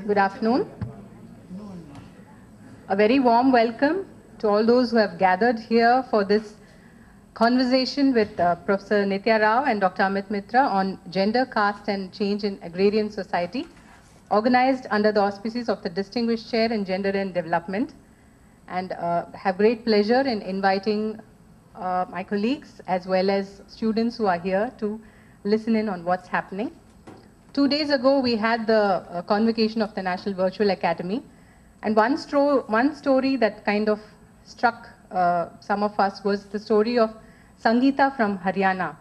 Good afternoon. A very warm welcome to all those who have gathered here for this conversation with Professor Nitya Rao and Dr. Amit Mitra on gender, caste and change in agrarian society, organized under the auspices of the Distinguished Chair in Gender and Development, and have great pleasure in inviting my colleagues as well as students who are here to listen in on what's happening. 2 days ago, we had the convocation of the National Virtual Academy, and one story that kind of struck some of us was the story of Sangeeta from Haryana.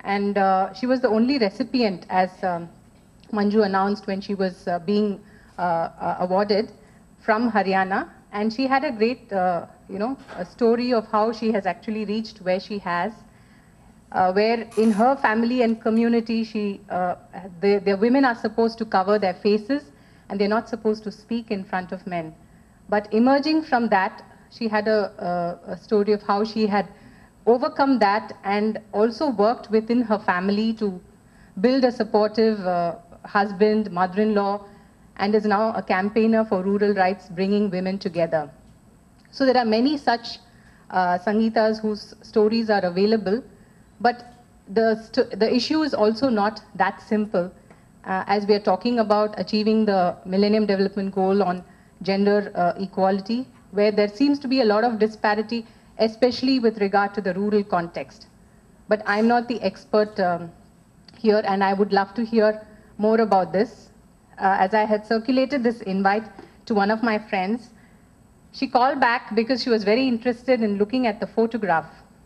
And she was the only recipient, as Manju announced when she was being awarded, from Haryana. And she had a great, a story of how she has actually reached where she has. Where in her family and community, the women are supposed to cover their faces and they're not supposed to speak in front of men. But emerging from that, she had a story of how she had overcome that and also worked within her family to build a supportive husband, mother-in-law, and is now a campaigner for rural rights, bringing women together. So there are many such Sangeetas whose stories are available. But the issue is also not that simple, as we are talking about achieving the Millennium Development Goal on gender equality, where there seems to be a lot of disparity, especially with regard to the rural context. But I'm not the expert here, and I would love to hear more about this. As I had circulated this invite to one of my friends, she called back because she was very interested in looking at the photograph.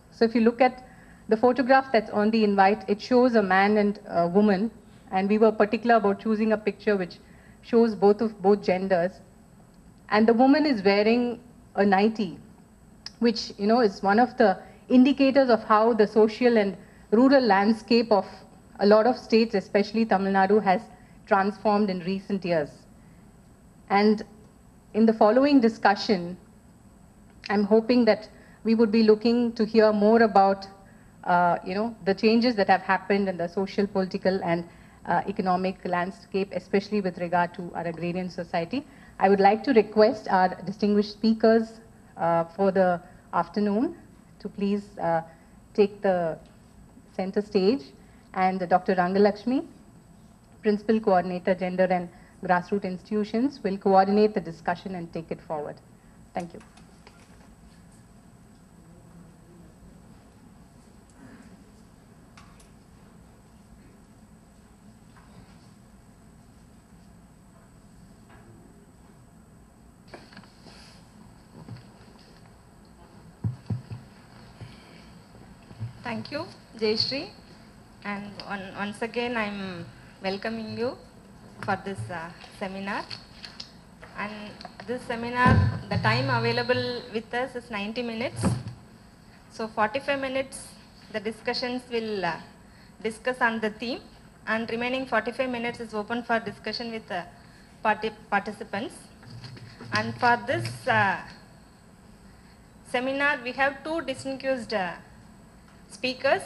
So if you look at the photograph that's on the invite, it shows a man and a woman, and we were particular about choosing a picture which shows both genders. And the woman is wearing a nightie, which is one of the indicators of how the social and rural landscape of a lot of states, especially Tamil Nadu, has transformed in recent years. And in the following discussion, I'm hoping that we would be looking to hear more about the changes that have happened in the social, political, and economic landscape, especially with regard to our agrarian society. I would like to request our distinguished speakers for the afternoon to please take the center stage. And Dr. Rangalakshmi, Principal Coordinator, Gender and Grassroots Institutions, will coordinate the discussion and take it forward. Thank you. Thank you, Jayashree, and once again I'm welcoming you for this seminar. And this seminar, the time available with us is 90 minutes. So 45 minutes the discussions will discuss on the theme, and remaining 45 minutes is open for discussion with participants. And for this seminar we have two distinguished speakers.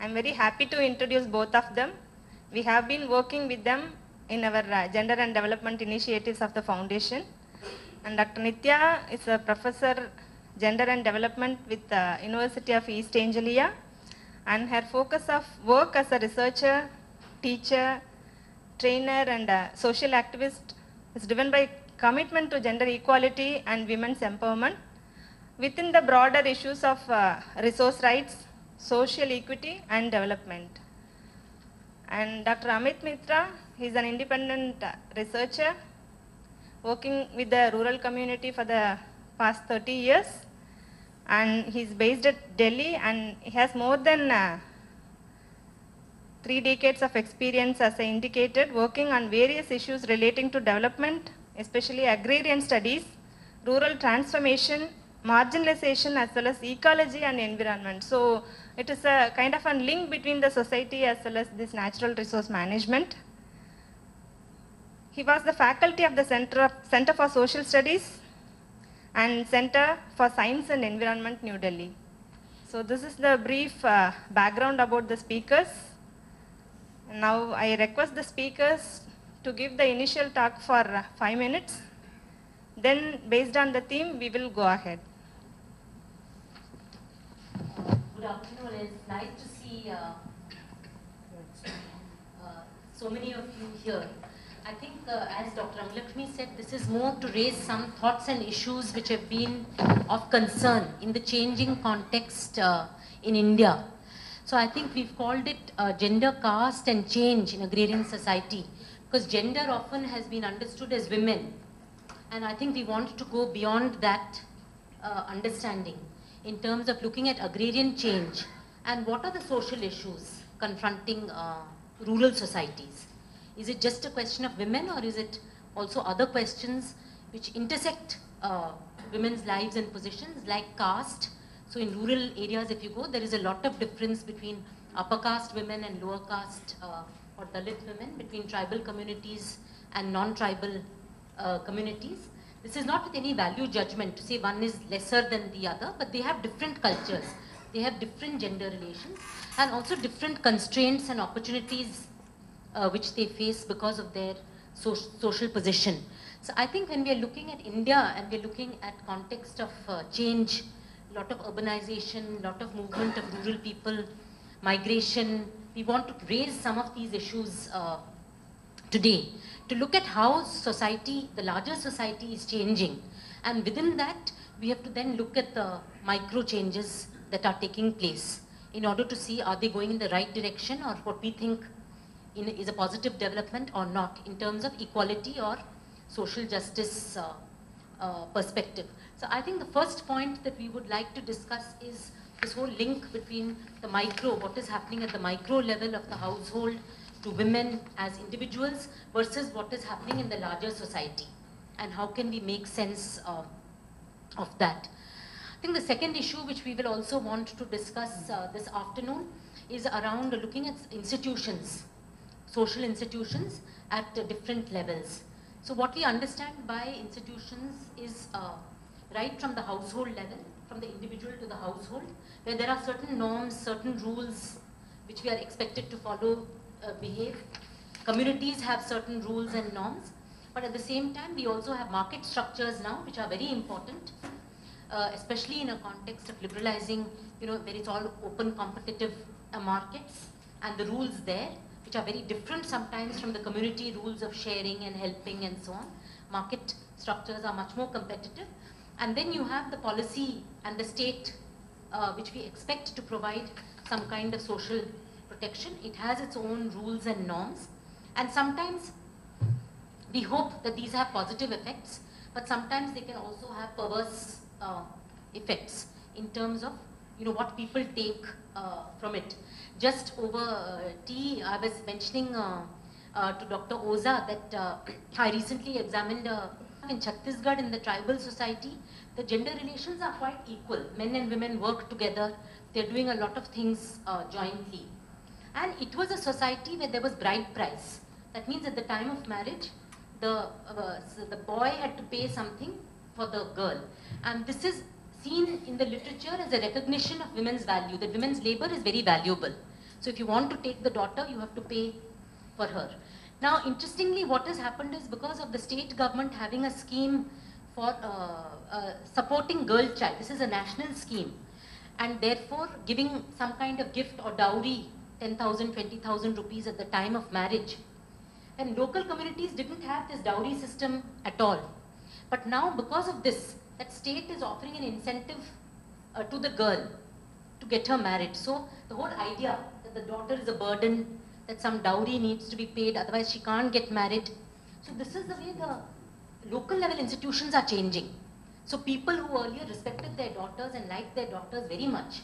I'm very happy to introduce both of them. We have been working with them in our gender and development initiatives of the foundation. And Dr. Nitya is a professor gender and development with University of East Anglia, and her focus of work as a researcher, teacher, trainer and social activist is driven by commitment to gender equality and women's empowerment within the broader issues of resource rights, social equity and development. And Dr. Amit Mitra, he is an independent researcher working with the rural community for the past 30 years, and he is based at Delhi, and he has more than 3 decades of experience, as I indicated, working on various issues relating to development, especially agrarian studies, rural transformation, marginalization as well as ecology and environment. So it is a kind of a link between the society as well as this natural resource management. He was the faculty of the Center for Social Studies and Center for Science and Environment, New Delhi. So this is the brief background about the speakers. Now I request the speakers to give the initial talk for 5 minutes. Then, based on the theme, we will go ahead. Good afternoon. It's nice to see so many of you here. I think, as Dr. Anglia said, this is more to raise some thoughts and issues which have been of concern in the changing context in India. So I think we've called it gender, caste and change in agrarian society, because gender often has been understood as women. And I think we want to go beyond that understanding in terms of looking at agrarian change and what are the social issues confronting rural societies. Is it just a question of women, or is it also other questions which intersect women's lives and positions like caste? So in rural areas, if you go, there is a lot of difference between upper caste women and lower caste or Dalit women, between tribal communities and non-tribal communities. This is not with any value judgment to say one is lesser than the other, but they have different cultures, they have different gender relations, and also different constraints and opportunities which they face because of their social position. So I think when we are looking at India and we are looking at context of change, a lot of urbanization, a lot of movement of rural people, migration, we want to raise some of these issues today, to look at how society, the larger society is changing. And within that, we have to then look at the micro changes that are taking place in order to see are they going in the right direction or what we think is a positive development or not in terms of equality or social justice perspective. So I think the first point that we would like to discuss is this whole link between the micro, what is happening at the micro level of the household to women as individuals versus what is happening in the larger society, and how can we make sense of that. I think the second issue which we will also want to discuss this afternoon is around looking at institutions, social institutions at different levels. So what we understand by institutions is right from the household level, from the individual to the household, where there are certain norms, certain rules which we are expected to follow, behave. Communities have certain rules and norms, but at the same time we also have market structures now which are very important, especially in a context of liberalizing, where it's all open competitive markets, and the rules there which are very different sometimes from the community rules of sharing and helping and so on. Market structures are much more competitive. And then you have the policy and the state which we expect to provide some kind of social protection. It has its own rules and norms, and sometimes we hope that these have positive effects, but sometimes they can also have perverse effects in terms of what people take from it. Just over tea, I was mentioning to Dr. Oza that I recently examined in Chhattisgarh, in the tribal society, the gender relations are quite equal. Men and women work together. They're doing a lot of things jointly. And it was a society where there was bride price. That means at the time of marriage, the boy had to pay something for the girl. And this is seen in the literature as a recognition of women's value, that women's labor is very valuable. So if you want to take the daughter, you have to pay for her. Now, interestingly, what has happened is because of the state government having a scheme for supporting girl child, this is a national scheme, and therefore giving some kind of gift or dowry, 10,000, 20,000 rupees at the time of marriage. And local communities didn't have this dowry system at all. But now, because of this, that state is offering an incentive to the girl to get her married. So the whole idea that the daughter is a burden, that some dowry needs to be paid, otherwise she can't get married. So this is the way the local level institutions are changing. So people who earlier respected their daughters and liked their daughters very much,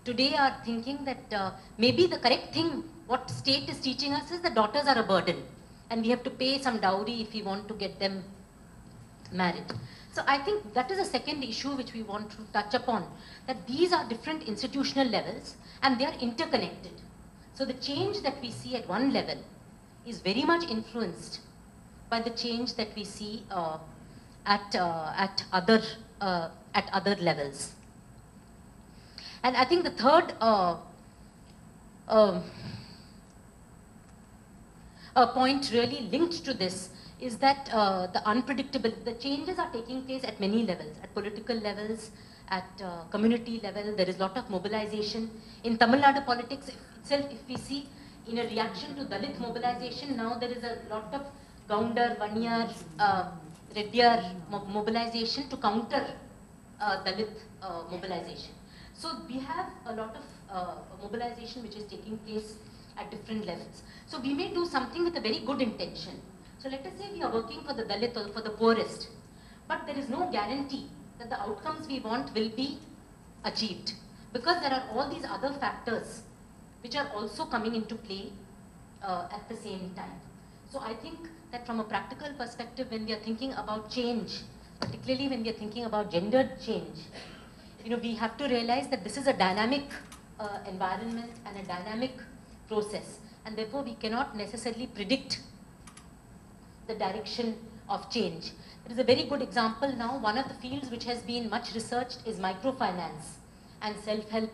today are thinking that maybe the correct thing, what state is teaching us, is that daughters are a burden and we have to pay some dowry if we want to get them married. So I think that is a second issue which we want to touch upon, that these are different institutional levels and they are interconnected. So the change that we see at one level is very much influenced by the change that we see at other levels. And I think the third a point really linked to this is that the changes are taking place at many levels, at political levels, at community level. There is a lot of mobilization. In Tamil Nadu politics itself, if we see, in a reaction to Dalit mobilization, now there is a lot of Gounder, Vaniyar, Redyar mobilization to counter Dalit mobilization. So we have a lot of mobilization which is taking place at different levels. So we may do something with a very good intention. So let us say we are working for the Dalit or for the poorest, but there is no guarantee that the outcomes we want will be achieved, because there are all these other factors which are also coming into play at the same time. So I think that from a practical perspective, when we are thinking about change, particularly when we are thinking about gendered change, we have to realize that this is a dynamic environment and a dynamic process, and therefore we cannot necessarily predict the direction of change. There is a very good example now. One of the fields which has been much researched is microfinance and self-help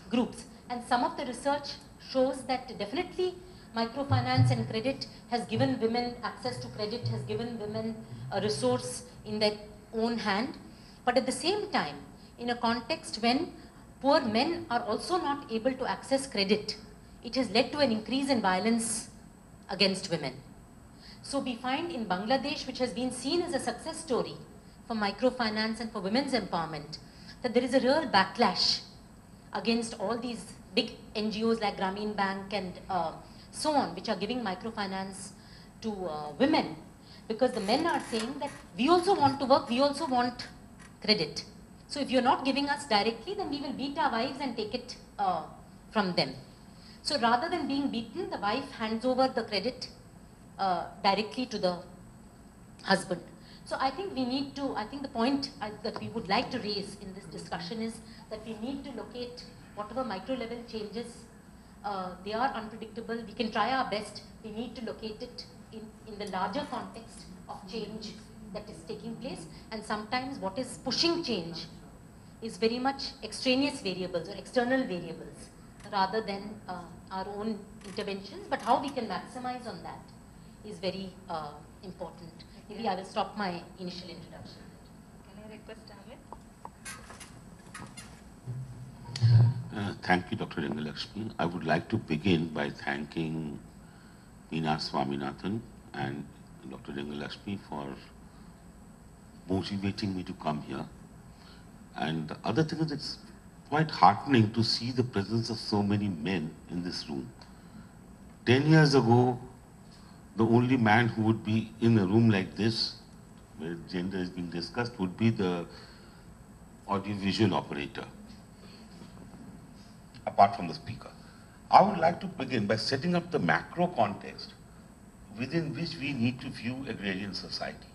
groups. And some of the research shows that definitely microfinance and credit has given women access to credit, has given women a resource in their own hand. But at the same time, in a context when poor men are also not able to access credit, it has led to an increase in violence against women. So we find in Bangladesh, which has been seen as a success story for microfinance and for women's empowerment, that there is a real backlash against all these big NGOs like Grameen Bank and so on, which are giving microfinance to women, because the men are saying that we also want to work, we also want credit. So if you're not giving us directly, then we will beat our wives and take it from them. So rather than being beaten, the wife hands over the credit directly to the husband. So I think we need to, I think the point that we would like to raise in this discussion is that we need to locate whatever micro level changes, they are unpredictable. We can try our best. We need to locate it in the larger context of change that is taking place. And sometimes what is pushing change is very much extraneous variables or external variables rather than our own interventions. But how we can maximize on that is very important. Maybe I will stop my initial introduction. Can I request Amit? Thank you, Dr. Rangalakshmi. I would like to begin by thanking Meena Swaminathan and Dr. Rangalakshmi for motivating me to come here. And the other thing is, it's quite heartening to see the presence of so many men in this room. 10 years ago, the only man who would be in a room like this, where gender is being discussed, would be the audiovisual operator, apart from the speaker. I would like to begin by setting up the macro context within which we need to view agrarian society.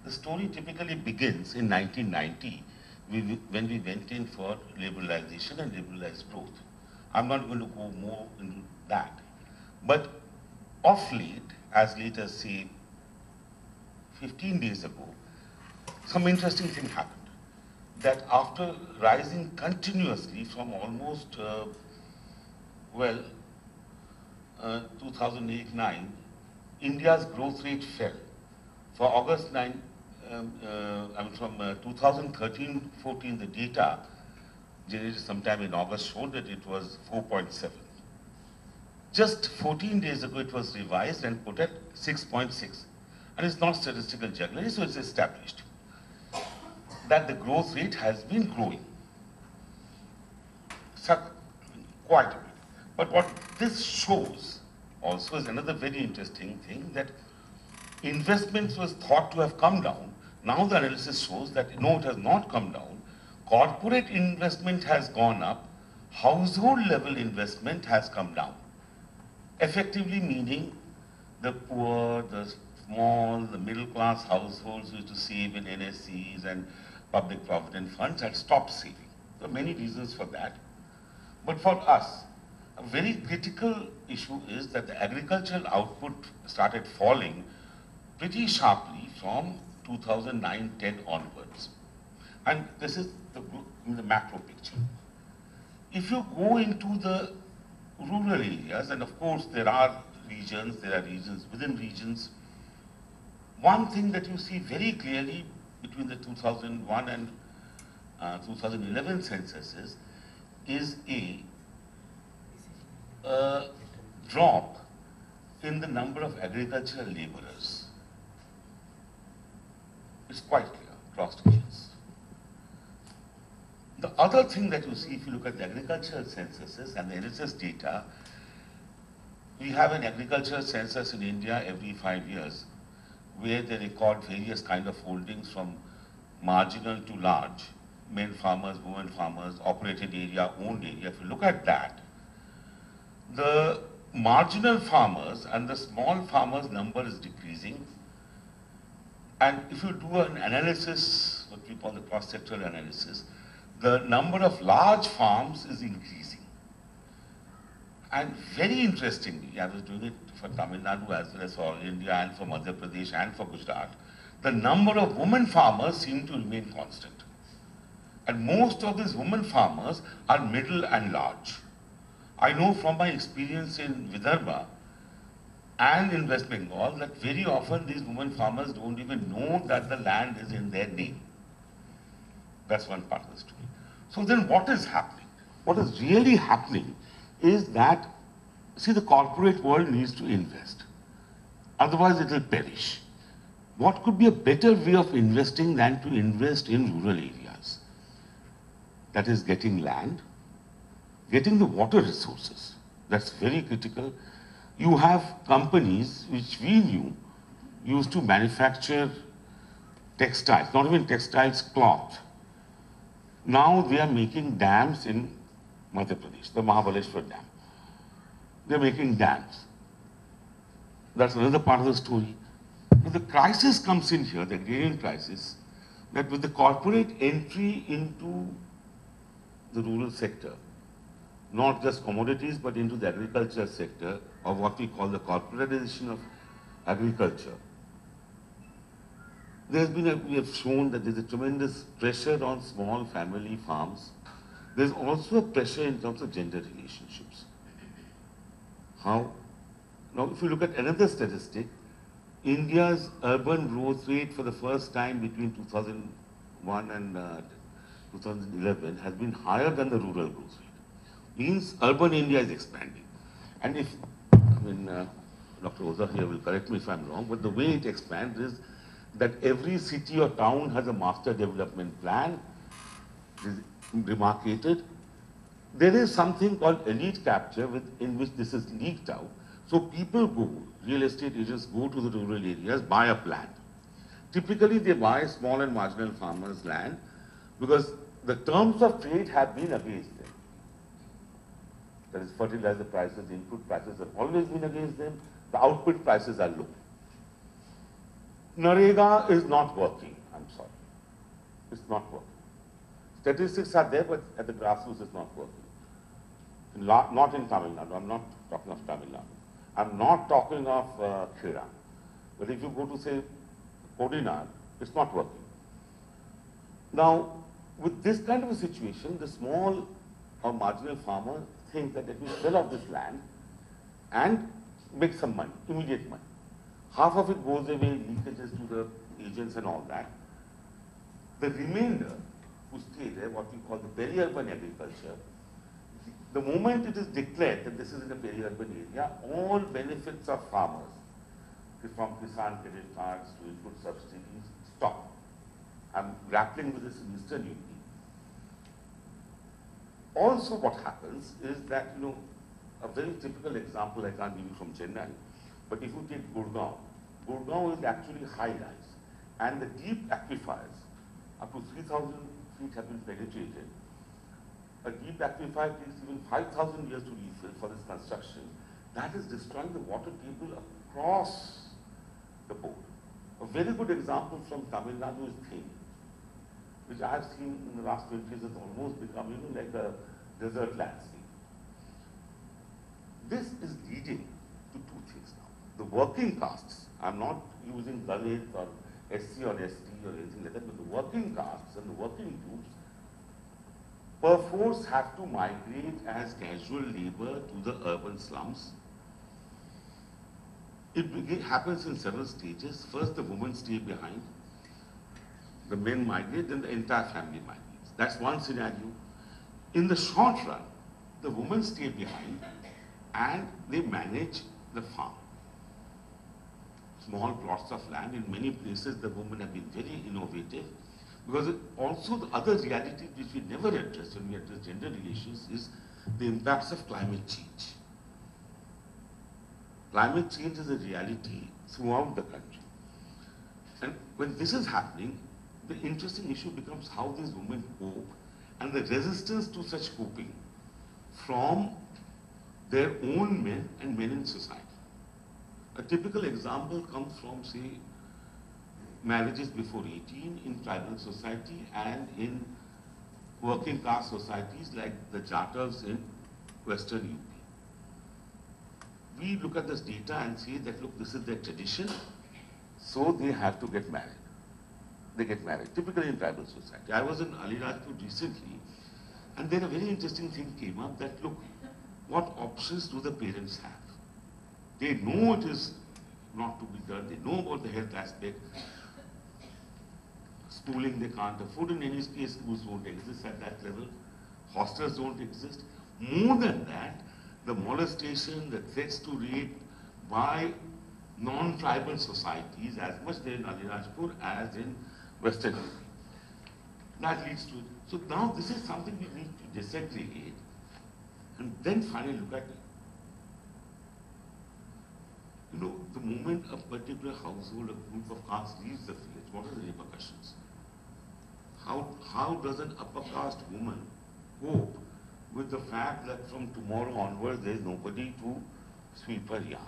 The story typically begins in 1990, when we went in for liberalization and liberalized growth. I'm not going to go more into that. But of late, as late as say 15 days ago, some interesting thing happened. That after rising continuously from almost, 2008-9, India's growth rate fell. For August 9, from 2013-14, the data generated sometime in August showed that it was 4.7. Just 14 days ago, it was revised and put at 6.6. And it's not statistical jugglery, so it's established that the growth rate has been growing quite a bit. But what this shows also is another very interesting thing, that investments was thought to have come down. Now the analysis shows that no, it has not come down. Corporate investment has gone up. Household level investment has come down. Effectively meaning the poor, the small, the middle class households who used to save in NSCs and public provident funds had stopped saving. There are many reasons for that. But for us, a very critical issue is that the agricultural output started falling pretty sharply from 2009-10 onwards. And this is the macro picture. If you go into the rural areas, and of course there are regions, there are regions within regions. One thing that you see very clearly between the 2001 and 2011 censuses is a drop in the number of agricultural laborers. It's quite clear across regions. The other thing that you see if you look at the agricultural censuses and the NSS data, we have an agricultural census in India every 5 years where they record various kind of holdings from marginal to large, men farmers, women farmers, operated area, owned area. If you look at that, the marginal farmers and the small farmers number is decreasing. And if you do an analysis, what we call the cross-sectoral analysis, the number of large farms is increasing. And very interestingly, I was doing it for Tamil Nadu as well as for India and for Madhya Pradesh and for Gujarat, the number of women farmers seem to remain constant. And most of these women farmers are middle and large. I know from my experience in Vidarbha and in West Bengal that very often these women farmers don't even know that the land is in their name. That's one part of the story. So then what is happening? What is really happening is that, see, the corporate world needs to invest. Otherwise it will perish. What could be a better way of investing than to invest in rural areas? That is getting land, getting the water resources. That's very critical. You have companies which we knew used to manufacture textiles, not even textiles, cloth. Now they are making dams in Madhya Pradesh, the Mahabaleshwar Dam. They're making dams. That's another part of the story. But the crisis comes in here, the agrarian crisis, that with the corporate entry into the rural sector, not just commodities, but into the agriculture sector, or what we call the corporatization of agriculture, we have shown that there's a tremendous pressure on small family farms. There's also a pressure in terms of gender relationships. How? Now, if you look at another statistic, India's urban growth rate for the first time between 2001 and 2011 has been higher than the rural growth rate. Means urban India is expanding. And if, Dr. Oza here will correct me if I'm wrong, but the way it expands is that every city or town has a master development plan, is demarcated. There is something called elite capture in which this is leaked out. So people go, real estate agents go to the rural areas, buy a land. Typically they buy small and marginal farmers' land because the terms of trade have been against them. That is, fertilizer prices, input prices have always been against them. The output prices are low. Narega is not working, I'm sorry. It's not working. Statistics are there, but at the grassroots it's not working. Not in Tamil Nadu, I'm not talking of Tamil Nadu. I'm not talking of Khera. But if you go to, say, Kodinar, it's not working. Now, with this kind of a situation, the small or marginal farmer thinks that let me sell off this land and make some money, immediate money. Half of it goes away, leakages to the agents and all that. The remainder, who stay there, what we call the peri-urban agriculture, the moment it is declared that this is in a peri-urban area, all benefits of farmers, from Kisan credit cards to input subsidies, stop. I'm grappling with this in Eastern UP. Also what happens is that, a very typical example I can't give you from Chennai, but if you take Gurgaon, Gurgaon is actually high-rise, and the deep aquifers, up to 3,000 feet have been penetrated. A deep aquifer takes even 5,000 years to refill for this construction. That is destroying the water table across the board. A very good example from Tamil Nadu is Thane, which I have seen in the last 20 years has almost become, like a desert landscape. This is leading to two things now. The working castes, I'm not using Dalit or SC or ST or anything like that, but the working castes and the working groups perforce have to migrate as casual labor to the urban slums. happens in several stages. First, the women stay behind, the men migrate, then the entire family migrates. That's one scenario. In the short run, the women stay behind and they manage the farm. Small plots of land. In many places, the women have been very innovative, because also the other reality which we never address when we address gender relations is the impacts of climate change. Climate change is a reality throughout the country. And when this is happening, the interesting issue becomes how these women cope and the resistance to such coping from their own men and men in society. A typical example comes from, say, marriages before 18 in tribal society and in working caste societies like the Jatavs in Western UP. We look at this data and say that, look, this is their tradition, so they have to get married. They get married, typically in tribal society. I was in Alirajpur recently, and then a very interesting thing came up that, look, what options do the parents have? They know it is not to be done, they know about the health aspect. Schooling they can't afford, in any case schools don't exist at that level, hostels don't exist. More than that, the molestation, the threats to rape by non-tribal societies, as much there in Alirajpur as in Western UP. That leads to it. So now this is something we need to disaggregate and then finally look at it. You know, the moment a particular household, a group of castes leaves the village, what are the repercussions? How does an upper caste woman cope with the fact that from tomorrow onwards there is nobody to sweep her yard?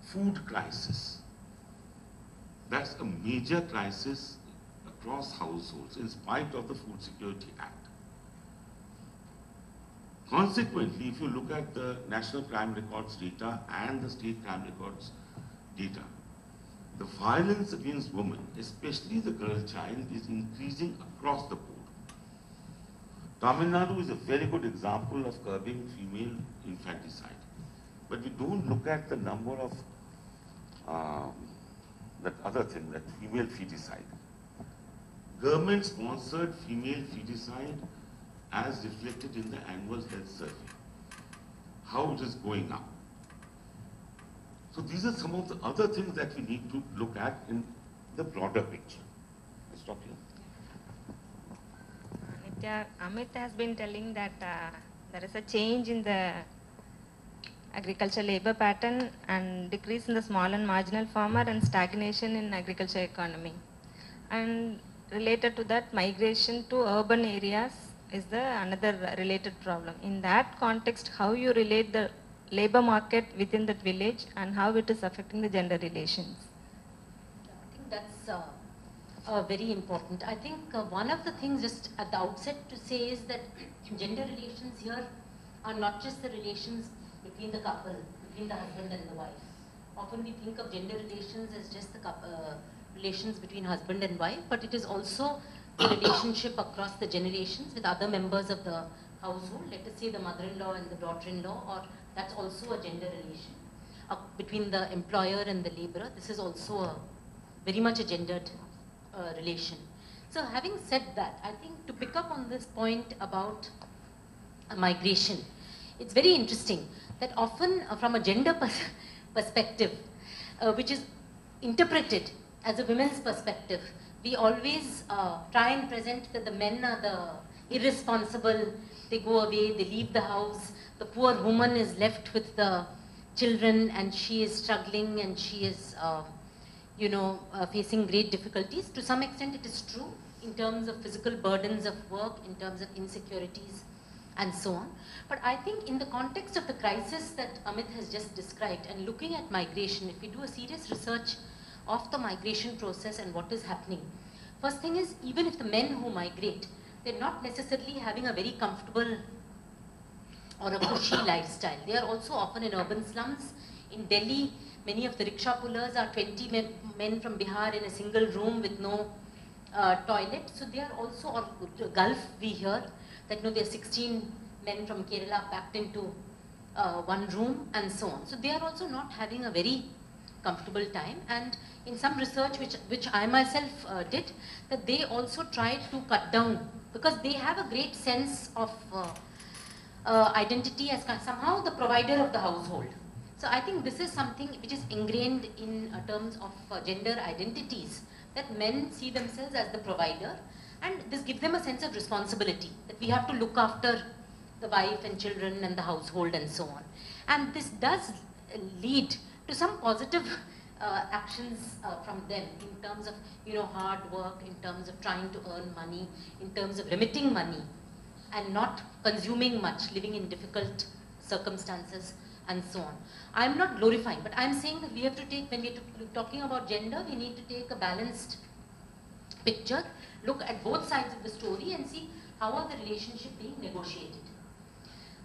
Food crisis. That's a major crisis across households in spite of the Food Security Act. Consequently, if you look at the National Crime Records data and the State Crime Records data, the violence against women, especially the girl child, is increasing across the board. Tamil Nadu is a very good example of curbing female infanticide. But we don't look at the number of that other thing, that female feticide. Government-sponsored female feticide as reflected in the annual health survey. How it is going up. So these are some of the other things that we need to look at in the broader picture. I'll stop here. Nitya, Amit has been telling that there is a change in the agriculture labor pattern and decrease in the small and marginal farmer and stagnation in agriculture economy. And related to that, migration to urban areas is another related problem. In that context, how you relate the labor market within that village and how it is affecting the gender relations? I think that's very important. I think one of the things just at the outset to say is that gender relations here are not just the relations between the couple, between the husband and the wife. Often we think of gender relations as just the relations between husband and wife, but it is also the relationship across the generations with other members of the household. Let us say the mother-in-law and the daughter-in-law, or that's also a gender relation between the employer and the laborer. This is also very much a gendered relation. So having said that, I think to pick up on this point about migration, it's very interesting that often from a gender perspective, which is interpreted as a women's perspective, we always try and present that the men are the irresponsible, they go away, they leave the house, the poor woman is left with the children and she is struggling and she is facing great difficulties. To some extent it is true in terms of physical burdens of work, in terms of insecurities and so on. But I think in the context of the crisis that Amit has just described and looking at migration, if we do a serious research of the migration process and what is happening, first thing is, even if the men who migrate, they're not necessarily having a very comfortable or a cushy lifestyle. They are also often in urban slums. In Delhi, many of the rickshaw pullers are 20 men from Bihar in a single room with no toilet. So they are also, or Gulf we hear, that there are 16 men from Kerala packed into one room and so on. So they are also not having a very comfortable time, and in some research which I myself did, that they also tried to cut down, because they have a great sense of identity as somehow the provider of the household. So I think this is something which is ingrained in terms of gender identities, that men see themselves as the provider, and this gives them a sense of responsibility, that we have to look after the wife and children and the household and so on. And this does lead to some positive actions from them in terms of, you know, hard work, in terms of trying to earn money, in terms of remitting money and not consuming much, living in difficult circumstances and so on. I'm not glorifying, but I'm saying that we have to take, when we're talking about gender, we need to take a balanced picture, look at both sides of the story and see how are the relationship being negotiated.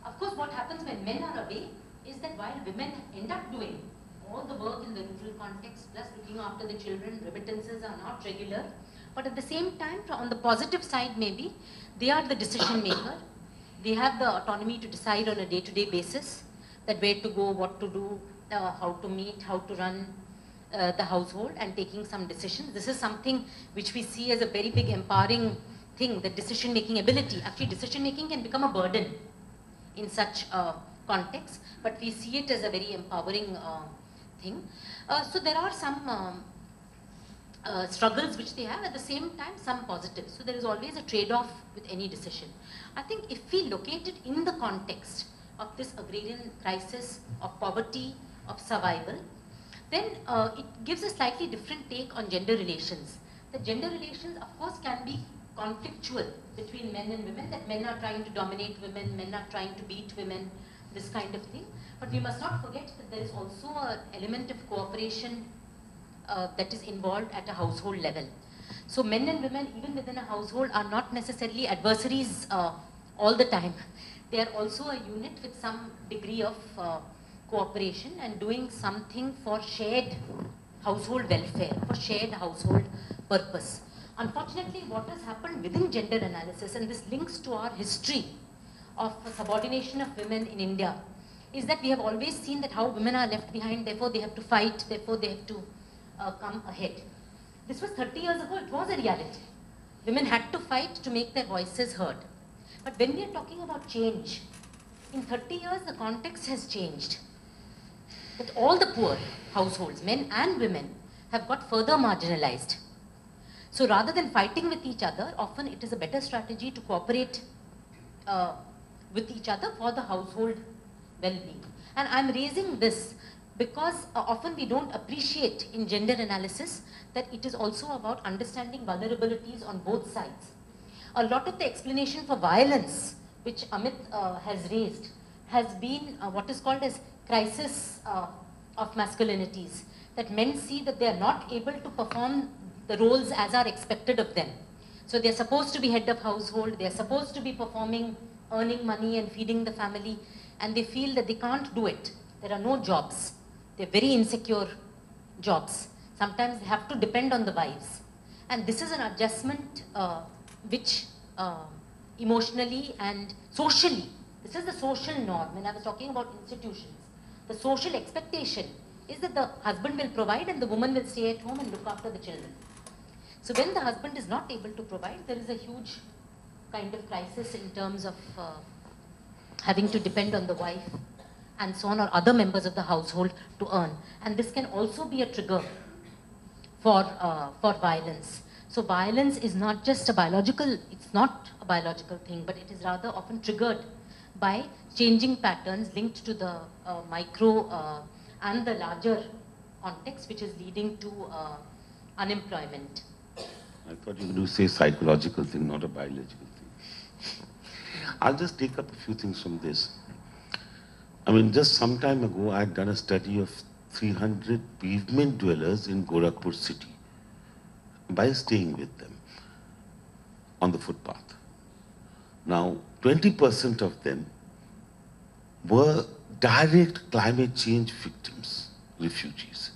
Of course, what happens when men are away is that while women end up doing all the work in the rural context, plus looking after the children, remittances are not regular, but at the same time, on the positive side maybe, they are the decision maker. They have the autonomy to decide on a day-to-day basis that where to go, what to do, how to meet, how to run the household, and taking some decisions. This is something which we see as a very big empowering thing, the decision-making ability. Actually, decision-making can become a burden in such context, but we see it as a very empowering thing. So there are some struggles which they have, at the same time some positives. So there is always a trade-off with any decision. I think if we locate it in the context of this agrarian crisis, of poverty, of survival, then it gives a slightly different take on gender relations. The gender relations, of course, can be conflictual between men and women, that men are trying to dominate women, men are trying to beat women, this kind of thing. But we must not forget that there is also an element of cooperation that is involved at a household level. So men and women, even within a household, are not necessarily adversaries all the time. They are also a unit with some degree of cooperation and doing something for shared household welfare, for shared household purpose. Unfortunately, what has happened within gender analysis, and this links to our history of subordination of women in India, is that we have always seen that how women are left behind, therefore they have to fight, therefore they have to come ahead. This was 30 years ago, it was a reality. Women had to fight to make their voices heard. But when we are talking about change, in 30 years the context has changed. That all the poor households, men and women, have got further marginalized. So rather than fighting with each other, often it is a better strategy to cooperate with each other for the household well-being. And I'm raising this because often we don't appreciate in gender analysis that it is also about understanding vulnerabilities on both sides. A lot of the explanation for violence, which Amit has raised, has been what is called as crisis of masculinities. That men see that they are not able to perform the roles as are expected of them. So they are supposed to be head of household, they are supposed to be performing, earning money and feeding the family, and they feel that they can't do it. There are no jobs. They're very insecure jobs. Sometimes they have to depend on the wives. And this is an adjustment which emotionally and socially, this is the social norm. When I was talking about institutions, the social expectation is that the husband will provide and the woman will stay at home and look after the children. So when the husband is not able to provide, there is a huge kind of crisis in terms of having to depend on the wife and so on, or other members of the household to earn. And this can also be a trigger for violence. So violence is not just a biological, it's not a biological thing, but it is rather often triggered by changing patterns linked to the micro and the larger context, which is leading to unemployment. I thought you were going to say psychological thing, not a biological thing. I'll just take up a few things from this. I mean, just some time ago, I had done a study of 300 pavement dwellers in Gorakhpur city by staying with them on the footpath. Now, 20% of them were direct climate change victims, refugees.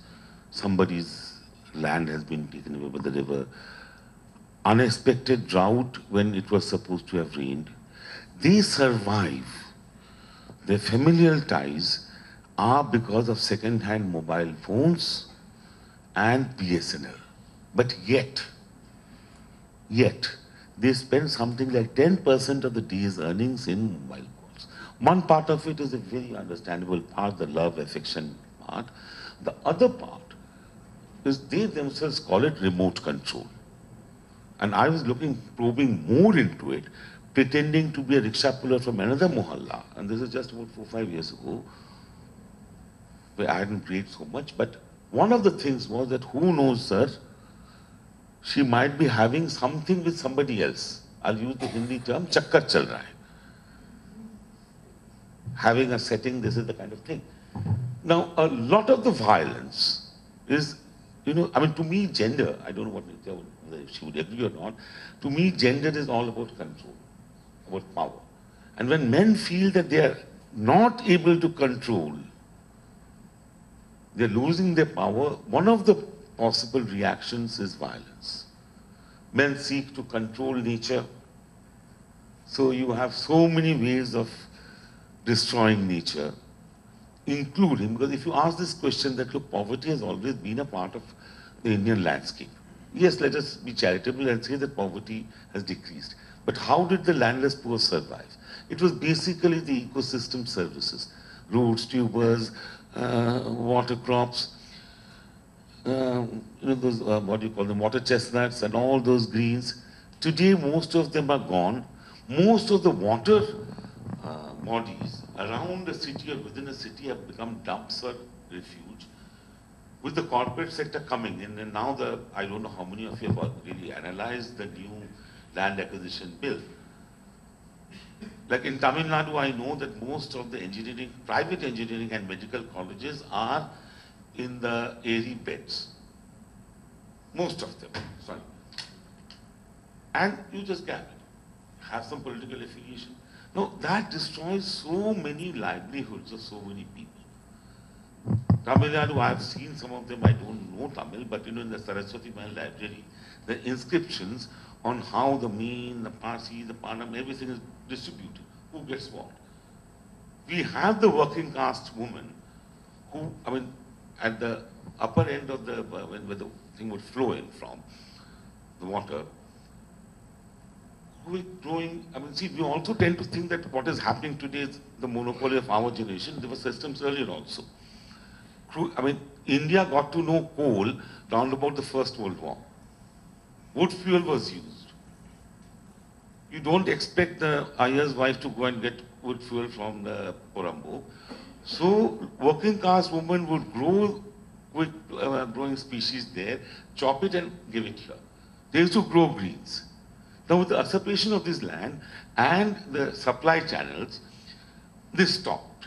Somebody's land has been taken away by the river, unexpected drought when it was supposed to have rained. They survive. Their familial ties are because of second-hand mobile phones and BSNL. But yet, they spend something like 10% of the day's earnings in mobile calls. One part of it is a very understandable part, the love, affection part. The other part is they themselves call it remote control. And I was probing more into it, pretending to be a rickshaw puller from another mohalla. And this is just about 4 or 5 years ago, where I hadn't prayed so much. But one of the things was that, who knows, sir, she might be having something with somebody else. I'll use the Hindi term, chakkar chal raha hai. Having a setting, this is the kind of thing. Now, a lot of the violence is, to me, gender, I don't know what Nitya would, whether she would agree or not, to me, gender is all about control, about power. And when men feel that they are not able to control, they're losing their power, one of the possible reactions is violence. Men seek to control nature. So you have so many ways of destroying nature, including, because if you ask this question that, look, poverty has always been a part of the Indian landscape. Yes, let us be charitable and say that poverty has decreased. But how did the landless poor survive? It was basically the ecosystem services, roads, tubers, water crops, those, what do you call them, water chestnuts and all those greens. Today, most of them are gone. Most of the water bodies around a city or within a city have become dumps or refuge, with the corporate sector coming in. And now I don't know how many of you have really analyzed the new land acquisition bill. Like in Tamil Nadu, I know that most of the engineering, private engineering and medical colleges are in the airy beds. Most of them, sorry. And you just grab it. Have some political affiliation. No, that destroys so many livelihoods of so many people. Tamil Nadu, I have seen some of them, I don't know Tamil, but in the Saraswati Mahal library, the inscriptions on how the Meen, the Parsi, the Panam, everything is distributed. Who gets what? We have the working caste woman who, at the upper end of where the thing would flow in from, the water, who is growing, we also tend to think that what is happening today is the monopoly of our generation. There were systems earlier also. India got to know coal round about the First World War. Wood fuel was used. You don't expect the ayah's wife to go and get wood fuel from the Porambo. So working class women would grow with growing species there, chop it and give it here. They used to grow greens. Now with the usurpation of this land and the supply channels, this stopped.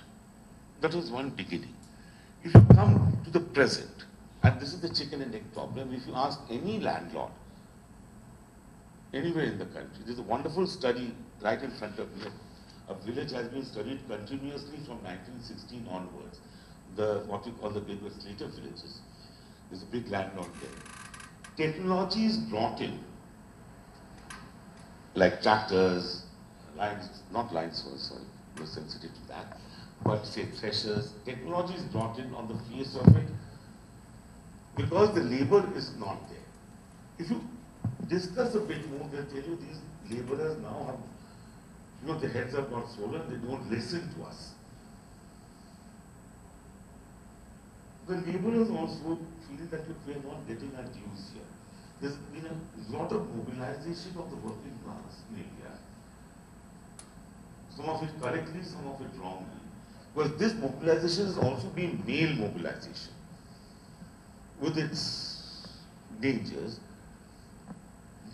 That was one beginning. If you come to the present, and this is the chicken and egg problem, if you ask any landlord, anywhere in the country, there's a wonderful study right in front of me. A village has been studied continuously from 1916 onwards. What you call the big Slater villages. There's a big landlord there. Technology is brought in, like tractors, not lines, sorry, we're sensitive to that, but say threshers. Technology is brought in on the face of it because the labor is not there. If you discuss a bit more, they'll tell you these laborers now have, their heads have got swollen, they don't listen to us. The laborers also feel that we're not getting our dues here. There's been a lot of mobilization of the working class in India. Some of it correctly, some of it wrongly. Because this mobilization has also been male mobilization, with its dangers.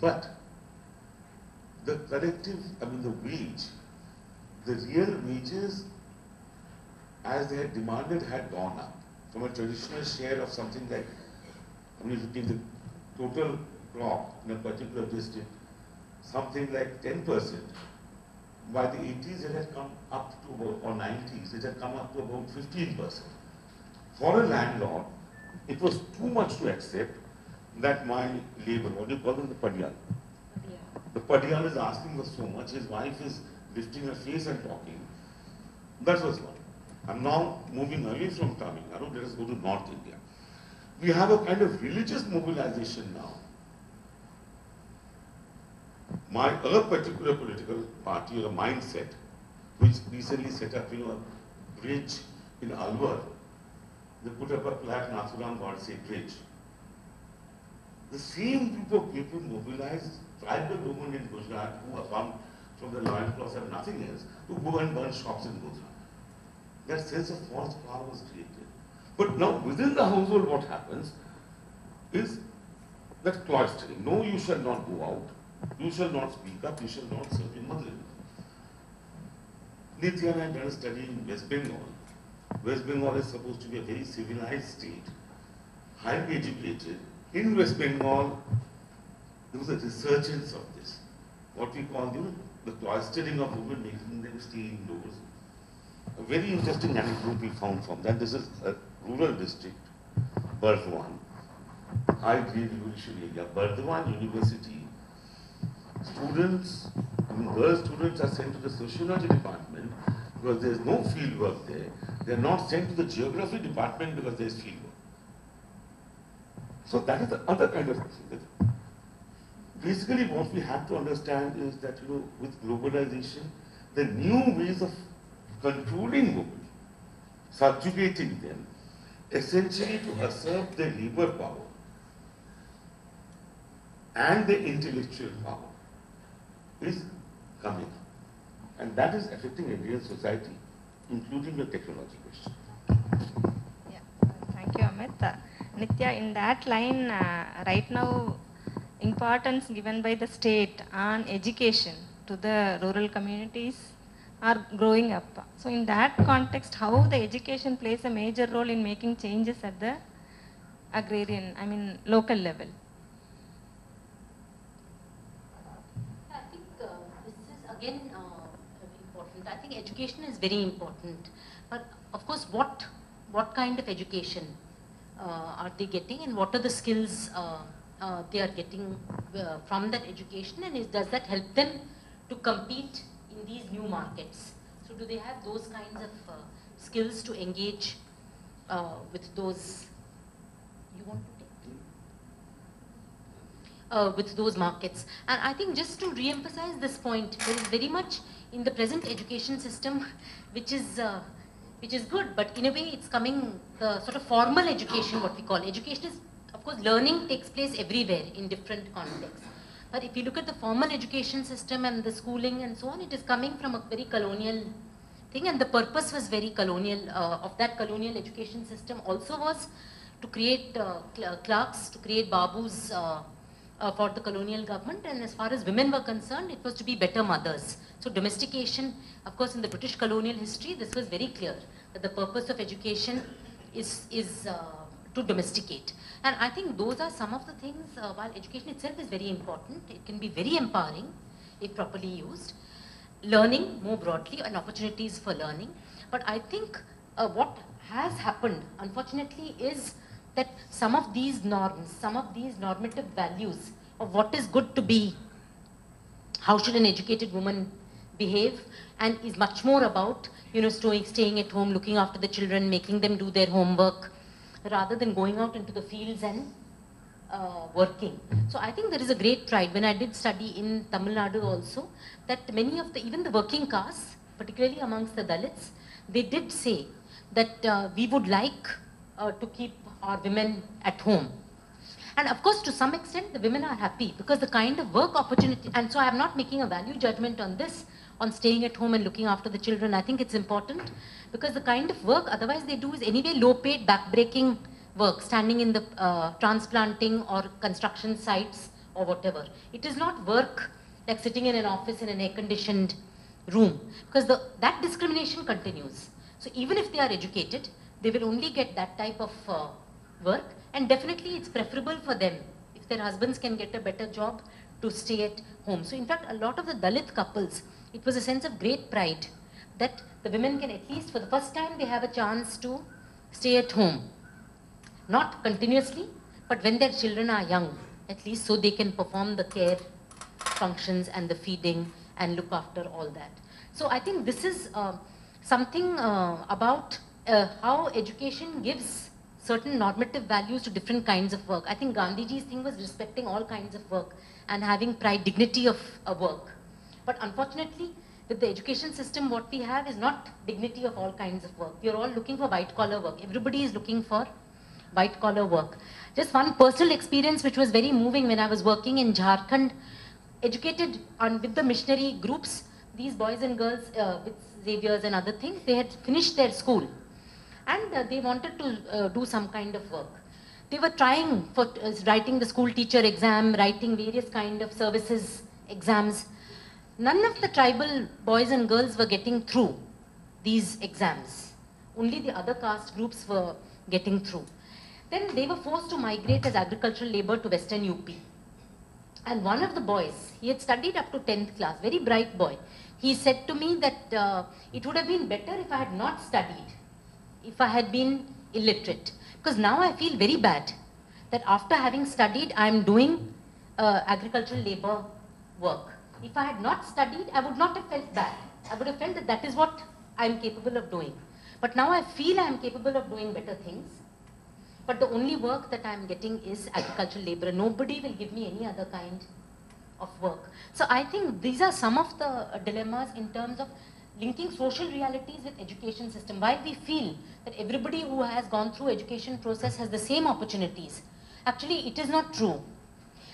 But the collective, the wage, the real wages as they had demanded had gone up from a traditional share of something like, if you take the total crop in a particular district, something like 10%. By the 80s, it had come up to about, or 90s, it had come up to about 15%. For a landlord, it was too much to accept that my labor, what do you call them, the Padiyan? The Padiyan is asking for so much, his wife is lifting her face and talking. That was one. I'm now moving away from Tamil Nadu. Let us go to North India. We have a kind of religious mobilization now. A particular political party or a mindset, which recently set up, a bridge in Alwar, they put up a plaque, Nathuram Godse Bridge. The same group of people mobilized tribal women in Gujarat who are from the Lion Class have nothing else, to go and burn shops in Gujarat. That sense of false power was created. But now within the household what happens is that cloistering. No, you shall not go out. You shall not speak up. You shall not serve your mother-in-law. Nitya and I have done a study in West Bengal. West Bengal is supposed to be a very civilized state, highly educated. In West Bengal, there was a resurgence of this. What we call the cloistering of women, making them stay indoors. A very interesting anecdote we found from that. This is a rural district, Burdwan, high-grade revolution area. Burdwan University. Students, girl students are sent to the sociology department because there is no field work there. They are not sent to the geography department because there is field work. So that is the other kind of thing. Basically what we have to understand is that with globalization, the new ways of controlling women, subjugating them, essentially to assert their labor power and their intellectual power is coming up. And that is affecting Indian society, including the technology question. Yeah, thank you, Amit. Nitya, in that line, right now, importance given by the state on education to the rural communities are growing up. So in that context, how the education plays a major role in making changes at the local level? I think this is again important. I think education is very important. But of course, what kind of education are they getting, and what are the skills they are getting from that education, and does that help them to compete in these new markets? So do they have those kinds of skills to engage with those, you want to take? With those markets. And I think just to re-emphasize this point, there is very much in the present education system which is good, but in a way it's coming, the sort of formal education, what we call. Education is, of course, learning takes place everywhere in different contexts. But if you look at the formal education system and the schooling and so on, it is coming from a very colonial thing, and the purpose was very colonial, of that colonial education system also was to create clerks, to create babus for the colonial government, and as far as women were concerned, it was to be better mothers. So domestication, of course, in the British colonial history, this was very clear, that the purpose of education is to domesticate. And I think those are some of the things, while education itself is very important, it can be very empowering if properly used. Learning more broadly and opportunities for learning. But I think what has happened, unfortunately, is that some of these norms, some of these normative values of what is good to be, how should an educated woman behave, and is much more about, staying at home, looking after the children, making them do their homework, rather than going out into the fields and working. So I think there is a great pride. When I did study in Tamil Nadu also, that many of even the working castes, particularly amongst the Dalits, they did say that we would like to keep our women at home. And of course, to some extent, the women are happy because the kind of work opportunity, and so I'm not making a value judgment on this, on staying at home and looking after the children. I think it's important because the kind of work otherwise they do is anyway low-paid, back-breaking work, standing in the transplanting or construction sites or whatever. It is not work like sitting in an office in an air-conditioned room, because that discrimination continues. So even if they are educated, they will only get that type of work, and definitely it's preferable for them if their husbands can get a better job to stay at home. So in fact, a lot of the Dalit couples, it was a sense of great pride that the women can, at least for the first time, they have a chance to stay at home. Not continuously, but when their children are young, at least so they can perform the care functions and the feeding and look after all that. So I think this is something about how education gives certain normative values to different kinds of work. I think Gandhiji's thing was respecting all kinds of work and having pride, dignity of work. But unfortunately, with the education system, what we have is not dignity of all kinds of work. We are all looking for white collar work. Everybody is looking for white collar work. Just one personal experience which was very moving when I was working in Jharkhand, educated with the missionary groups, these boys and girls with Xavier's and other things, they had finished their school and they wanted to do some kind of work. They were trying for writing the school teacher exam, writing various kind of services exams. None of the tribal boys and girls were getting through these exams. Only the other caste groups were getting through. Then they were forced to migrate as agricultural labor to Western UP. And one of the boys, he had studied up to 10th class, very bright boy. He said to me that it would have been better if I had not studied, if I had been illiterate. Because now I feel very bad that after having studied, I am doing agricultural labor work. If I had not studied, I would not have felt bad. I would have felt that that is what I am capable of doing. But now I feel I am capable of doing better things. But the only work that I am getting is agricultural labor. Nobody will give me any other kind of work. So I think these are some of the dilemmas in terms of linking social realities with education system. While we feel that everybody who has gone through education process has the same opportunities, actually it is not true.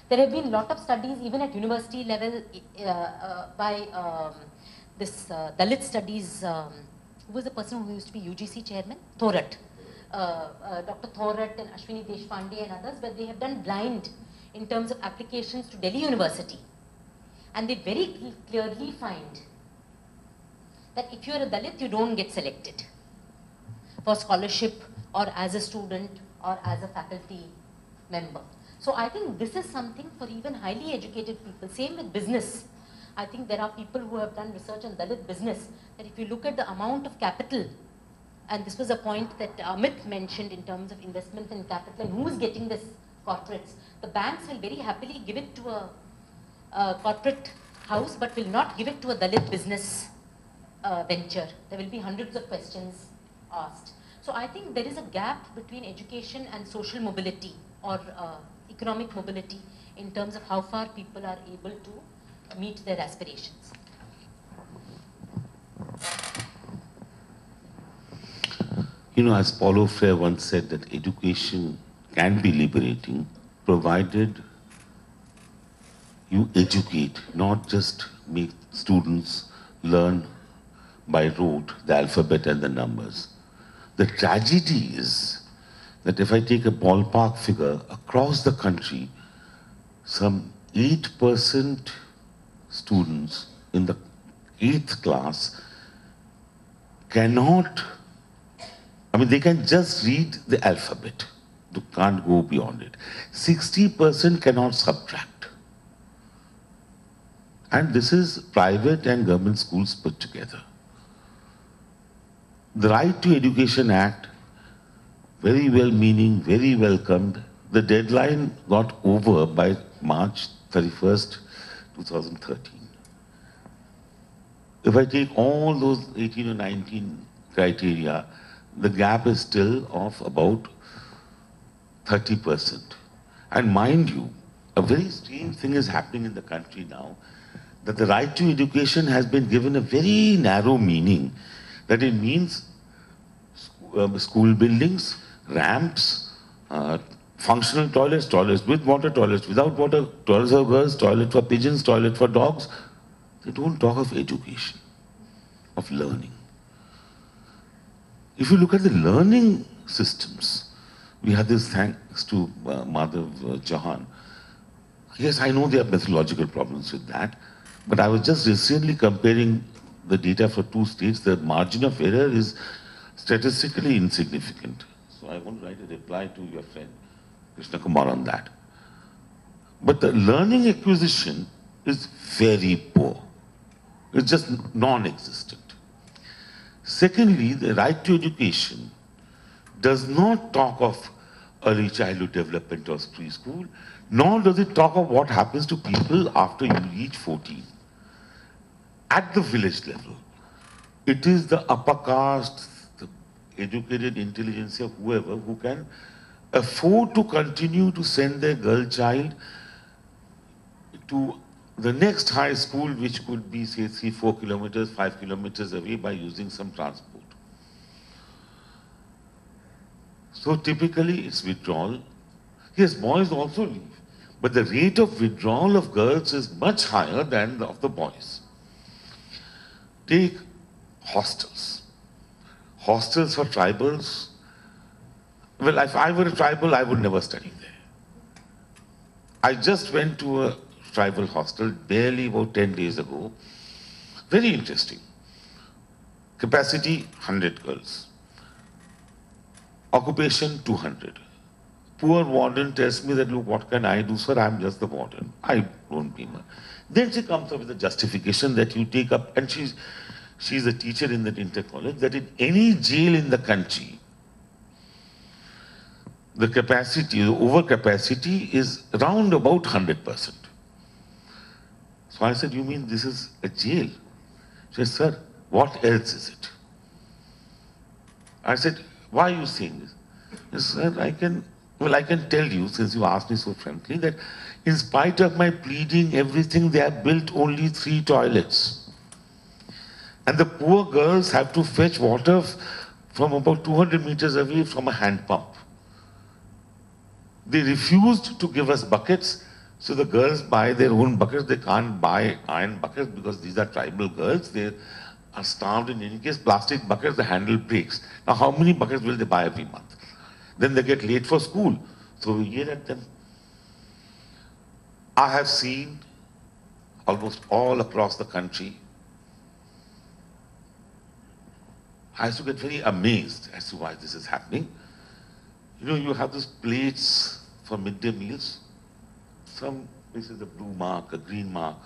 There have been a lot of studies even at university level by this Dalit studies, who was the person who used to be UGC chairman? Thorat. Dr. Thorat and Ashwini Deshpande and others, where they have done blind in terms of applications to Delhi University. And they very clearly find that if you are a Dalit, you don't get selected for scholarship or as a student or as a faculty member. So I think this is something for even highly educated people. Same with business. I think there are people who have done research on Dalit business, that if you look at the amount of capital, and this was a point that Amit mentioned in terms of investment in capital and who is getting this corporates. The banks will very happily give it to a corporate house but will not give it to a Dalit business venture. There will be hundreds of questions asked. So I think there is a gap between education and social mobility or economic mobility in terms of how far people are able to meet their aspirations. You know, as Paulo Freire once said, that education can be liberating, provided you educate, not just make students learn by rote the alphabet and the numbers. The tragedy is that if I take a ballpark figure, across the country, some 8% students in the 8th class cannot, they can just read the alphabet. They can't go beyond it. 60% cannot subtract. And this is private and government schools put together. The Right to Education Act, very well meaning, very welcomed. The deadline got over by March 31st, 2013. If I take all those 18 or 19 criteria, the gap is still of about 30%. And mind you, a very strange thing is happening in the country now, that the right to education has been given a very narrow meaning, that it means school buildings, ramps, functional toilets, toilets with water, toilets without water, toilets for girls, toilet for pigeons, toilet for dogs. They don't talk of education, of learning. If you look at the learning systems, we have this thanks to Madhav Chauhan. Yes, I know there are methodological problems with that, but I was just recently comparing the data for 2 states. The margin of error is statistically insignificant. So I want to write a reply to your friend Krishna Kumar on that. But the learning acquisition is very poor. It's just non-existent. Secondly, the right to education does not talk of early childhood development or preschool, nor does it talk of what happens to people after you reach 14. At the village level, it is the upper caste, the educated intelligentsia, whoever, who can afford to continue to send their girl child to the next high school, which could be, say, 3-4 kilometers, 5 kilometers away, by using some transport. So typically it's withdrawal. Yes, boys also leave, but the rate of withdrawal of girls is much higher than of the boys. Take hostels. Hostels for tribals. Well, if I were a tribal, I would never study there. I just went to a tribal hostel barely about 10 days ago. Very interesting. Capacity 100 girls. Occupation 200. Poor warden tells me that, look, what can I do, sir? I'm just the warden. I don't pay much. Then she comes up with a justification that you take up, and she's a teacher in that inter-college, that in any jail in the country, the capacity, the overcapacity is around about 100%. So I said, you mean this is a jail? She said, sir, what else is it? I said, why are you saying this? He said, I can tell you, since you asked me so frankly, that in spite of my pleading, everything, they have built only 3 toilets. And the poor girls have to fetch water from about 200 meters away from a hand pump. They refused to give us buckets, so the girls buy their own buckets. They can't buy iron buckets because these are tribal girls. They are starved in any case. Plastic buckets, the handle breaks. Now, how many buckets will they buy every month? Then they get late for school. So we yell at them. I have seen almost all across the country. I used to get very amazed as to why this is happening. You know, you have these plates for midday meals. Some places a blue mark, a green mark.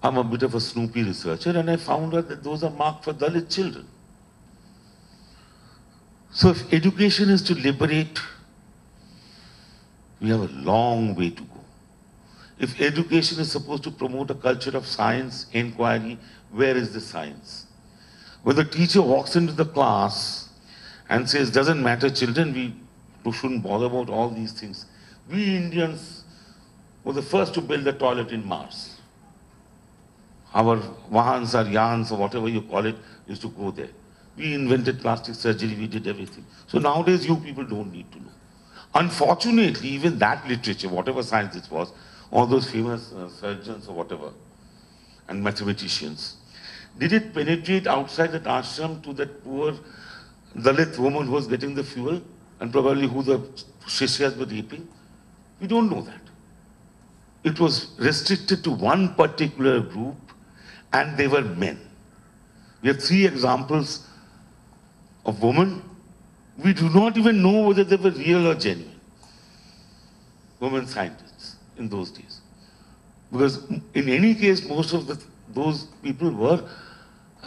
I'm a bit of a Snoopy researcher, and I found out that those are marked for Dalit children. So if education is to liberate, we have a long way to go. If education is supposed to promote a culture of science, inquiry, where is the science? When the teacher walks into the class and says, doesn't matter children, we shouldn't bother about all these things. We Indians were the first to build a toilet in Mars. Our Vahans or Yans or whatever you call it used to go there. We invented plastic surgery, we did everything. So nowadays you people don't need to know. Unfortunately, even that literature, whatever science it was, all those famous surgeons or whatever, and mathematicians, did it penetrate outside that ashram to that poor Dalit woman who was getting the fuel and probably who the Shishyas were raping? We don't know that. It was restricted to one particular group, and they were men. We have 3 examples of women. We do not even know whether they were real or genuine. Women scientists in those days. Because in any case, most of those people were,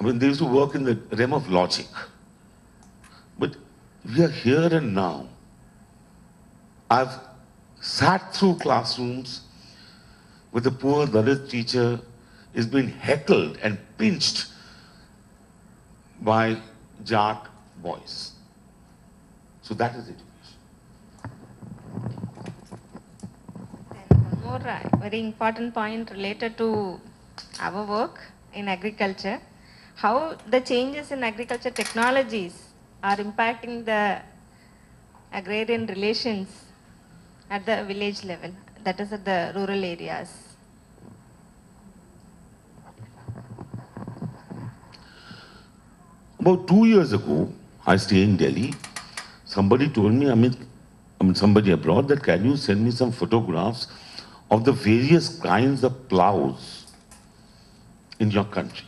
they used to work in the realm of logic. But we are here and now. I've sat through classrooms where the poor Dalit teacher is being heckled and pinched by Jat boys. So that is education. And one more very important point related to our work in agriculture, how the changes in agriculture technologies are impacting the agrarian relations at the village level, that is at the rural areas. About 2 years ago, I stay in Delhi. Somebody told me, Amit, somebody abroad, that can you send me some photographs of the various kinds of plows in your country?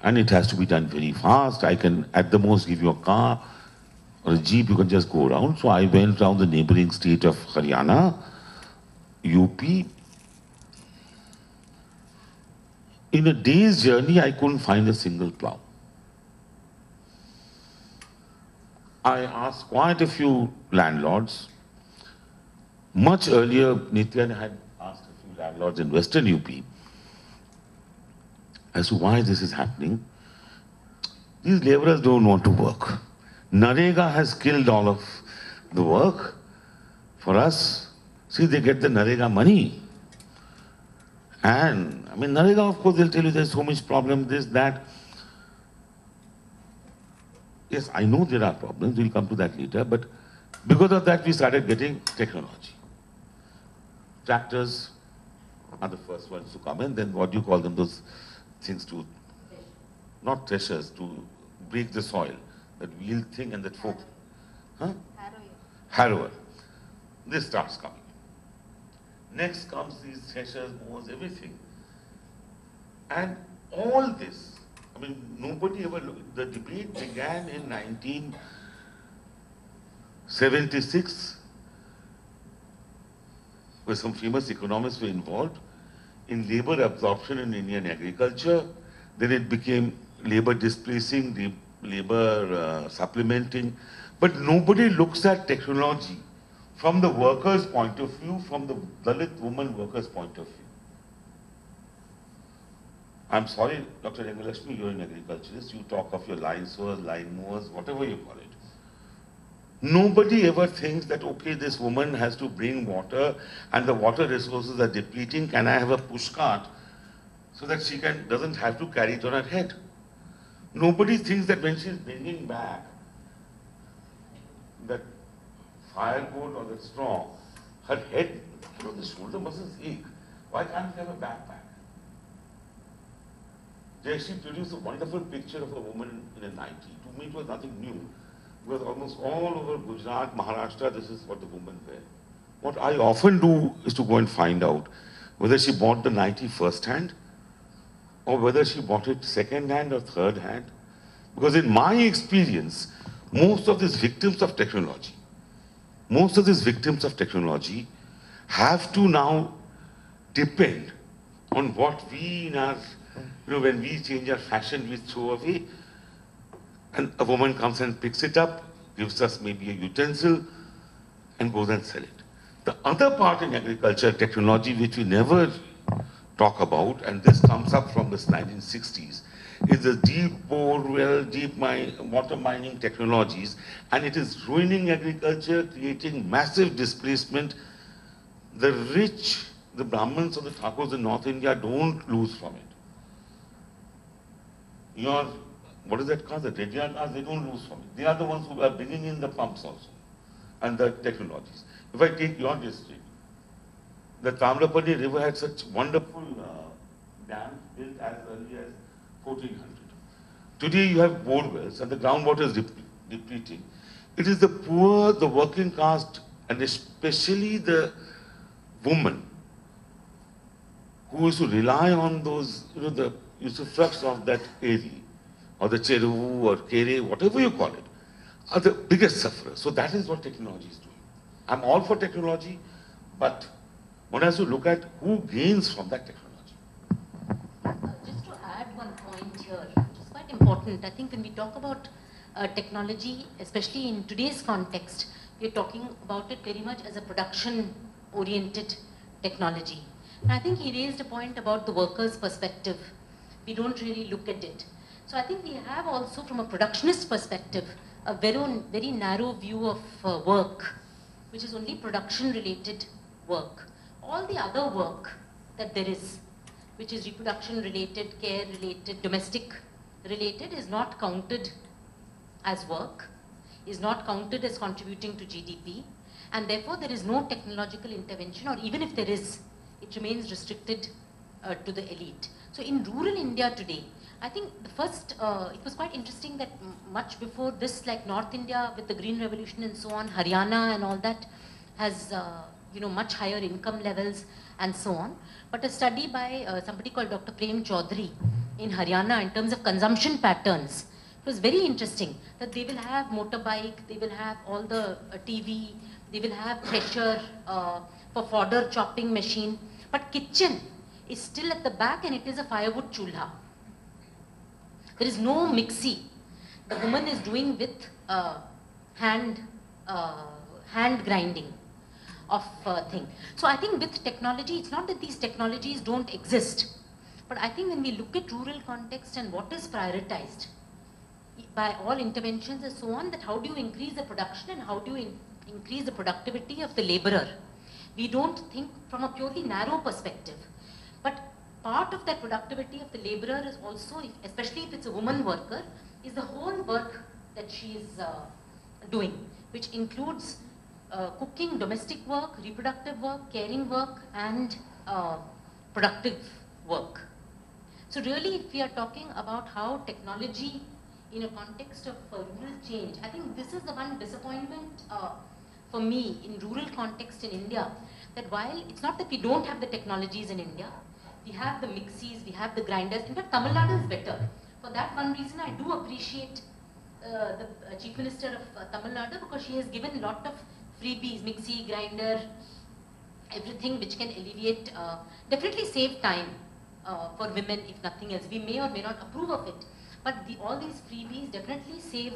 And it has to be done very fast. I can at the most give you a car or a jeep, you can just go around. So I went around the neighboring state of Haryana, UP. In a day's journey, I couldn't find a single plow. I asked quite a few landlords. Much earlier, Nitya had asked a few landlords in Western UP. as to why this is happening. These laborers don't want to work. Narega has killed all of the work for us. See, they get the Narega money. And, I mean, Narega, of course, they'll tell you there's so much problem, this, that. Yes, I know there are problems, we'll come to that later, but because of that, we started getting technology. Tractors are the first ones to come in, then what do you call them, those things to, not threshers, to break the soil, that wheel thing and that fork. Huh? Harrower. This starts coming. Next comes these threshers, mowers, everything. And all this, I mean, nobody ever looked. The debate began in 1976, where some famous economists were involved in labor absorption in Indian agriculture. Then it became labor displacing, labor supplementing. But nobody looks at technology from the worker's point of view, from the Dalit woman worker's point of view. I'm sorry, Dr. Rangalakshmi, you're an agriculturist, you talk of your line sowers, line mowers, whatever you call it. Nobody ever thinks that, okay, this woman has to bring water and the water resources are depleting, can I have a push cart so that she doesn't have to carry it on her head? Nobody thinks that when she's bringing back that firewood or the straw, her head, the shoulder muscles ache. Why can't she have a backpack? She produced a wonderful picture of a woman in a nightie. To me, it was nothing new. Because almost all over Gujarat, Maharashtra, this is what the women wear. What I often do is to go and find out whether she bought the nightie first hand or whether she bought it second hand or third hand. Because in my experience, most of these victims of technology have to now depend on what we in our, when we change our fashion, we throw away. And a woman comes and picks it up, gives us maybe a utensil, and goes and sell it. The other part in agriculture, technology, which we never talk about, and this comes up from the 1960s, is the deep bore well, water mining technologies, and it is ruining agriculture, creating massive displacement. The rich, the Brahmins or the Thakurs in North India don't lose from it. What is that called? The Redya cars, they don't lose from it. They are the ones who are bringing in the pumps also and the technologies. If I take your district, the Tamrapadni river had such wonderful dams built as early as 1400. Today you have bore wells and the groundwater is depleting. It is the poor, the working caste, and especially the woman who used to rely on those, the usufructs of that area, or the cheru or kere, whatever you call it, are the biggest sufferers. So that is what technology is doing. I'm all for technology, but one has to look at who gains from that technology. Just to add one point here, which is quite important. I think when we talk about technology, especially in today's context, we're talking about it very much as a production-oriented technology. And I think he raised a point about the worker's perspective. We don't really look at it. So I think we have also, from a productionist perspective, a very narrow view of work, which is only production-related work. All the other work that there is, which is reproduction-related, care-related, domestic-related, is not counted as work, is not counted as contributing to GDP, and therefore there is no technological intervention, or even if there is, it remains restricted to the elite. So in rural India today, I think the first, it was quite interesting that much before this, like North India with the Green Revolution and so on, Haryana and all that has, much higher income levels and so on. But a study by somebody called Dr. Prem Chaudhary in Haryana in terms of consumption patterns, it was very interesting that they will have motorbike, they will have all the TV, they will have thresher for fodder chopping machine, but kitchen is still at the back and it is a firewood chulha. There is no mixie. The woman is doing with hand grinding of thing. So I think with technology, it's not that these technologies don't exist, But I think when we look at rural context and what is prioritized by all interventions and so on, that how do you increase the production and how do you increase the productivity of the laborer? We don't think from a purely narrow perspective. But part of that productivity of the laborer is also, especially if it's a woman worker, is the whole work that she is doing, which includes cooking, domestic work, reproductive work, caring work, and productive work. So really, if we are talking about how technology in a context of rural change, I think this is the one disappointment for me in rural context in India, that while it's not that we don't have the technologies in India, we have the mixies, we have the grinders. In fact, Tamil Nadu is better. For that one reason, I do appreciate the Chief Minister of Tamil Nadu, because she has given a lot of freebies, mixie, grinder, everything which can alleviate, definitely save time for women if nothing else. We may or may not approve of it, but all these freebies definitely save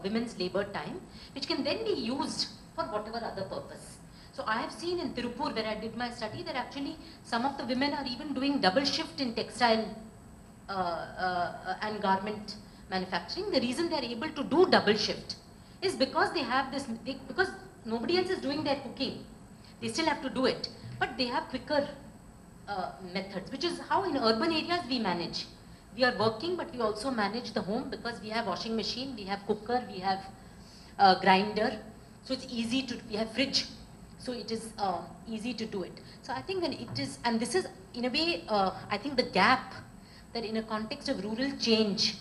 women's labor time, which can then be used for whatever other purpose. So I have seen in Tirupur, where I did my study, that actually some of the women are even doing double shift in textile and garment manufacturing. The reason they are able to do double shift is because they have this, because nobody else is doing their cooking. They still have to do it, but they have quicker methods, which is how in urban areas we manage. We are working, but we also manage the home because we have washing machine, we have cooker, we have grinder. So it's easy to, we have fridge. So it is easy to do it. So I think when it is, and this is in a way, I think the gap that in a context of rural change,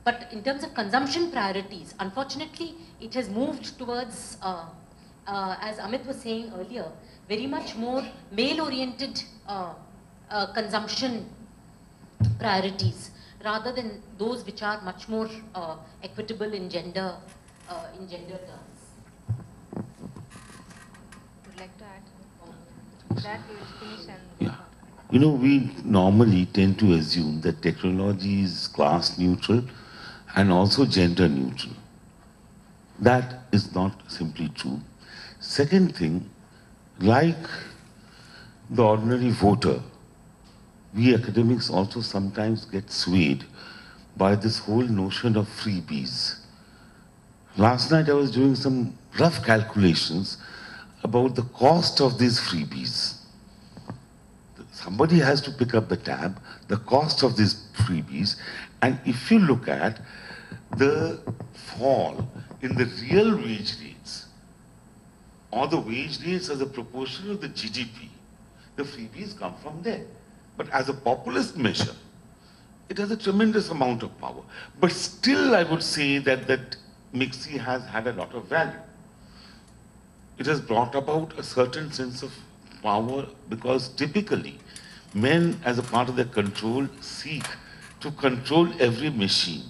but in terms of consumption priorities, unfortunately, it has moved towards, as Amit was saying earlier, very much more male-oriented consumption priorities, rather than those which are much more equitable in gender terms. Would like to add? That we will finish and Yeah. You know, we normally tend to assume that technology is class neutral and also gender neutral. That is not simply true. Second thing, like the ordinary voter, we academics also sometimes get swayed by this whole notion of freebies. Last night I was doing some rough calculations about the cost of these freebies. Somebody has to pick up the tab, the cost of these freebies, and if you look at the fall in the real wage rates, or the wage rates as a proportion of the GDP, the freebies come from there. But as a populist measure, it has a tremendous amount of power. But still, I would say that that mixie has had a lot of value. It has brought about a certain sense of power, because typically men, as a part of their control, seek to control every machine.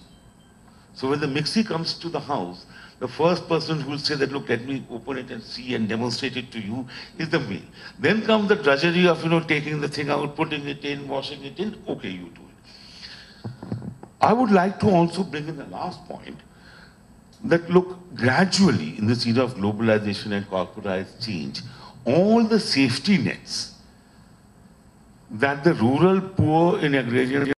So when the mixie comes to the house, the first person who will say that, look, let me open it and see and demonstrate it to you, is the male. Then comes the drudgery of, taking the thing out, putting it in, washing it in. Okay, you do it. I would like to also bring in the last point, that look, gradually in this era of globalization and corporatized change, all the safety nets that the rural poor in agrarian